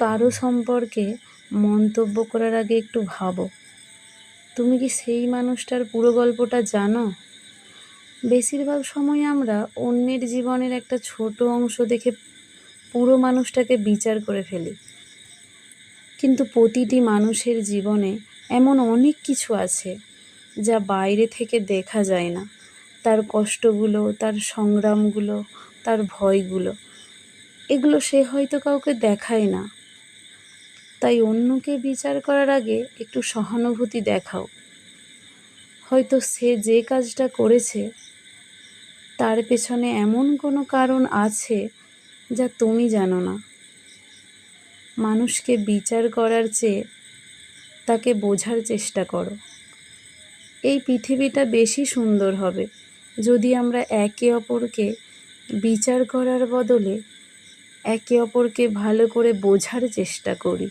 কারো সম্পর্কে মন্তব্য করার আগে একটু ভাবো, তুমি কি সেই মানুষটার পুরো গল্পটা জানো? বেশিরভাগ সময় আমরা অন্যের জীবনের একটা ছোট অংশ দেখে পুরো মানুষটাকে বিচার করে ফেলি, কিন্তু প্রতিটি মানুষের জীবনে এমন অনেক কিছু আছে যা বাইরে থেকে দেখা যায় না। তার কষ্টগুলো, তার সংগ্রামগুলো, তার ভয়গুলো, এগুলো সে হয়তো কাউকে দেখায় না। তাই অন্যকে বিচার করার আগে একটু সহানুভূতি দেখাও। হয়তো সে যে কাজটা করেছে তার পেছনে এমন কোনো কারণ আছে যা তুমি জানো না। মানুষকে বিচার করার চেয়ে তাকে বোঝার চেষ্টা করো। এই পৃথিবীটা বেশি সুন্দর হবে যদি আমরা একে অপরকে বিচার করার বদলে একে অপরকে ভালো করে বোঝার চেষ্টা করি।